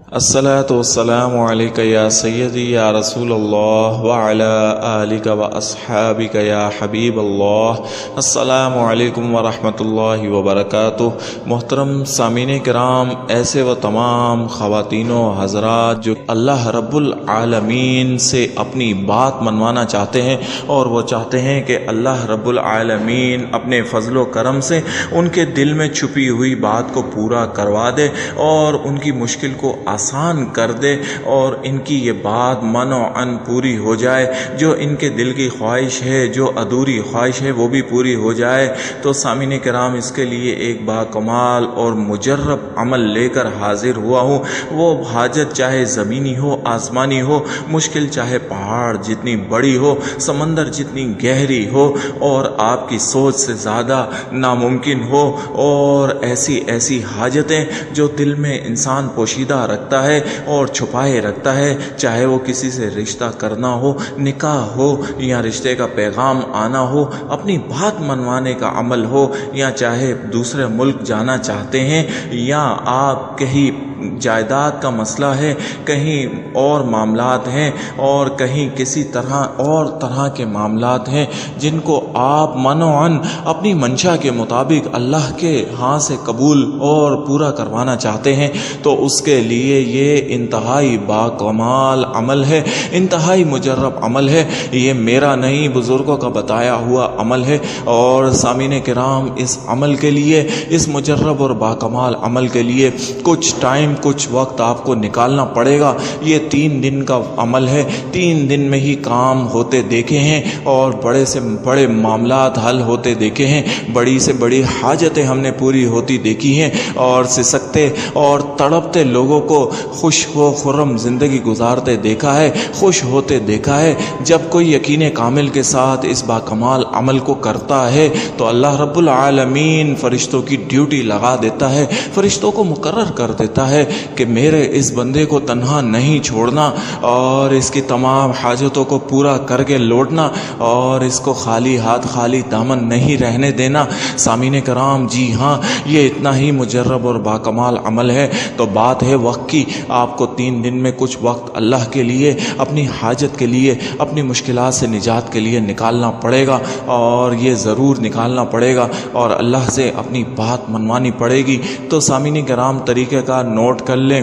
الصلاۃ والسلام علیک یا سیدی یا رسول اللہ وعلی آلک و اصحابک یا حبیب اللہ۔ السلام علیکم ورحمۃ اللہ وبرکاتہ۔ محترم سامعین کرام، ایسے وہ تمام خواتین و حضرات جو اللہ رب العالمین سے اپنی بات منوانا چاہتے ہیں اور وہ چاہتے ہیں کہ اللہ رب العالمین اپنے فضل و کرم سے ان کے دل میں چھپی ہوئی بات کو پورا کروا دے اور ان کی مشکل کو آسان کر دے اور ان کی یہ بات منوعاً پوری ہو جائے، جو ان کے دل کی خواہش ہے، جو ادھوری خواہش ہے وہ بھی پوری ہو جائے، تو سامعین کرام اس کے لیے ایک باکمال اور مجرب عمل لے کر حاضر ہوا ہوں۔ وہ حاجت چاہے زمینی ہو، آسمانی ہو، مشکل چاہے پہاڑ جتنی بڑی ہو، سمندر جتنی گہری ہو اور آپ کی سوچ سے زیادہ ناممکن ہو، اور ایسی حاجتیں جو دل میں انسان پوشیدہ رکھتا ہے اور چھپائے رکھتا ہے، چاہے وہ کسی سے رشتہ کرنا ہو، نکاح ہو، یا رشتے کا پیغام آنا ہو، اپنی بات منوانے کا عمل ہو، یا چاہے دوسرے ملک جانا چاہتے ہیں، یا آپ کہیں جائیداد کا مسئلہ ہے، کہیں اور معاملات ہیں، اور کہیں کسی طرح کے معاملات ہیں جن کو آپ منوعاً اپنی منشا کے مطابق اللہ کے ہاں سے قبول اور پورا کروانا چاہتے ہیں، تو اس کے لیے یہ انتہائی باکمال عمل ہے، انتہائی مجرب عمل ہے۔ یہ میرا نہیں، بزرگوں کا بتایا ہوا عمل ہے، اور سامعین کرام اس عمل کے لیے، اس مجرب اور باکمال عمل کے لیے کچھ ٹائم، کچھ وقت آپ کو نکالنا پڑے گا۔ یہ 3 دن کا عمل ہے، 3 دن میں ہی کام ہوتے دیکھے ہیں اور بڑے سے بڑے معاملات حل ہوتے دیکھے ہیں، بڑی سے بڑی حاجتیں ہم نے پوری ہوتی دیکھی ہیں، اور سسکتے اور تڑپتے لوگوں کو خوش و خرم زندگی گزارتے دیکھا ہے، خوش ہوتے دیکھا ہے۔ جب کوئی یقین کامل کے ساتھ اس باکمال عمل کو کرتا ہے تو اللہ رب العالمین فرشتوں کی ڈیوٹی لگا دیتا ہے، فرشتوں کو مقرر کر دیتا ہے کہ میرے اس بندے کو تنہا نہیں چھوڑنا، اور اس کی تمام حاجتوں کو پورا کر کے لوٹنا، اور اس کو خالی ہاتھ خالی دامن نہیں رہنے دینا۔ سامعین کرام، جی ہاں، یہ اتنا ہی مجرب اور باکمال عمل ہے۔ تو بات ہے وقت کی، آپ کو 3 دن میں کچھ وقت اللہ کے لیے، اپنی حاجت کے لیے، اپنی مشکلات سے نجات کے لیے نکالنا پڑے گا، اور یہ ضرور نکالنا پڑے گا، اور اللہ سے اپنی بات منوانی پڑے گی۔ تو سامعین کرام، طریقہ کار نوٹ کر لیں۔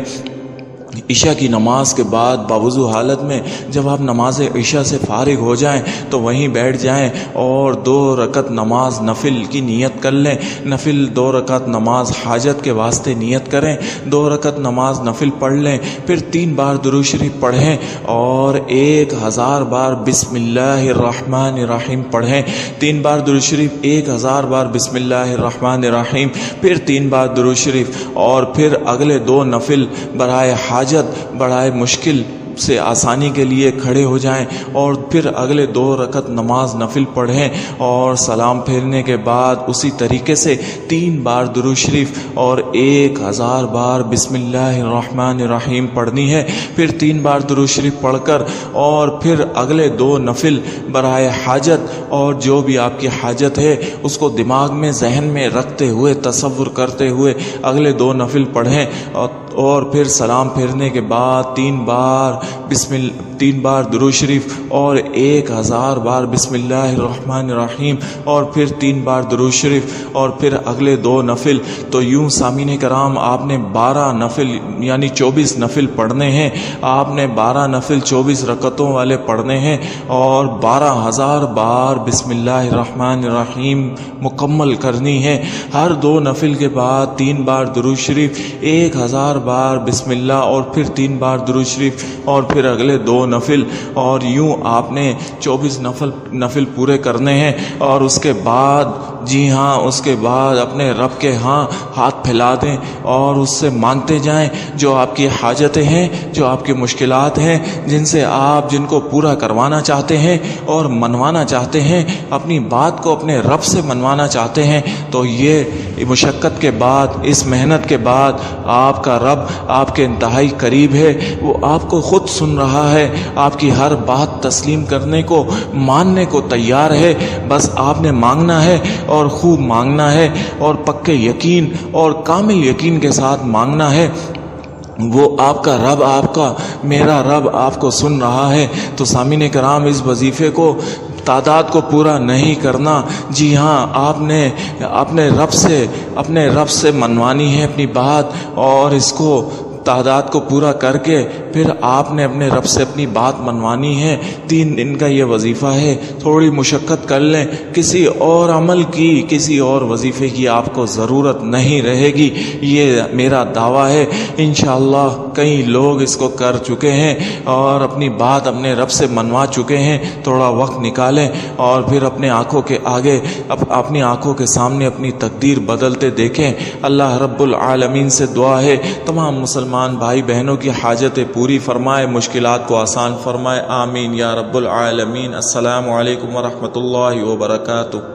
عشاء کی نماز کے بعد باوضو حالت میں جب آپ نماز عشاء سے فارغ ہو جائیں تو وہیں بیٹھ جائیں اور 2 رکعت نماز نفل کی نیت کر لیں۔ نفل 2 رکعت نماز حاجت کے واسطے نیت کریں، 2 رکعت نماز نفل پڑھ لیں، پھر 3 بار درود شریف پڑھیں اور 1000 بار بسم اللہ الرحمن الرحیم پڑھیں۔ 3 بار درود شریف، 1000 بار بسم اللہ الرحمن الرحیم، پھر 3 بار درود شریف، اور پھر اگلے 2 نفل برائے حاجت، برائے مشکل سے آسانی کے لیے کھڑے ہو جائیں، اور پھر اگلے 2 رکعت نماز نفل پڑھیں، اور سلام پھیرنے کے بعد اسی طریقے سے 3 بار درود شریف اور 1000 بار بسم اللہ الرحمن الرحیم پڑھنی ہے۔ پھر 3 بار درود شریف پڑھ کر، اور پھر اگلے 2 نفل برائے حاجت، اور جو بھی آپ کی حاجت ہے اس کو دماغ میں، ذہن میں رکھتے ہوئے، تصور کرتے ہوئے اگلے 2 نفل پڑھیں، اور پھر سلام پھیرنے کے بعد 3 بار درود شریف اور 1000 بار بسم اللہ الرحمن الرحیم، اور پھر 3 بار درود شریف، اور پھر اگلے 2 نفل۔ تو یوں سامعین کرام، آپ نے 12 نفل یعنی 24 نفل پڑھنے ہیں، آپ نے 12 نفل 24 رکعتوں والے پڑھنے ہیں، اور 12000 بار بسم اللہ الرحمن الرحیم مکمل کرنی ہے۔ ہر 2 نفل کے بعد 3 بار درود شریف، 1000 بار بسم اللہ، اور پھر 3 بار درود شریف، اور پھر اگلے 2 نفل، اور یوں آپ نے 24 نفل پورے کرنے ہیں۔ اور اس کے بعد، جی ہاں، اس کے بعد اپنے رب کے ہاں ہاتھ پھیلا دیں اور اس سے مانگتے جائیں جو آپ کی حاجتیں ہیں، جو آپ کی مشکلات ہیں، جن کو پورا کروانا چاہتے ہیں اور منوانا چاہتے ہیں، اپنی بات کو اپنے رب سے منوانا چاہتے ہیں۔ تو یہ مشقت کے بعد، اس محنت کے بعد، آپ کا رب آپ کے انتہائی قریب ہے، وہ آپ کو خود سن رہا ہے، آپ کی ہر بات تسلیم کرنے کو، ماننے کو تیار ہے۔ بس آپ نے مانگنا ہے، اور خوب مانگنا ہے، اور پکے یقین اور کامل یقین کے ساتھ مانگنا ہے۔ وہ آپ کا رب، آپ کا میرا رب آپ کو سن رہا ہے۔ تو سامعین کرام، اس وظیفے کو تعداد کو پورا نہیں کرنا، جی ہاں، آپ نے اپنے رب سے منوانی ہے اپنی بات، اور اس کو تعداد کو پورا کر کے پھر آپ نے اپنے رب سے اپنی بات منوانی ہے۔ 3 دن کا یہ وظیفہ ہے، تھوڑی مشقت کر لیں، کسی اور عمل کی، کسی اور وظیفے کی آپ کو ضرورت نہیں رہے گی، یہ میرا دعویٰ ہے۔ انشاءاللہ کئی لوگ اس کو کر چکے ہیں اور اپنی بات اپنے رب سے منوا چکے ہیں۔ تھوڑا وقت نکالیں اور پھر اپنے آنکھوں کے آگے، اپنی آنکھوں کے سامنے اپنی تقدیر بدلتے دیکھیں۔ اللہ رب العالمین سے دعا ہے تمام مسلمان بھائی بہنوں کی حاجتیں پوری فرمائے، مشکلات کو آسان فرمائے، آمین یا رب العالمین۔ السلام علیکم ورحمۃ اللہ وبرکاتہ۔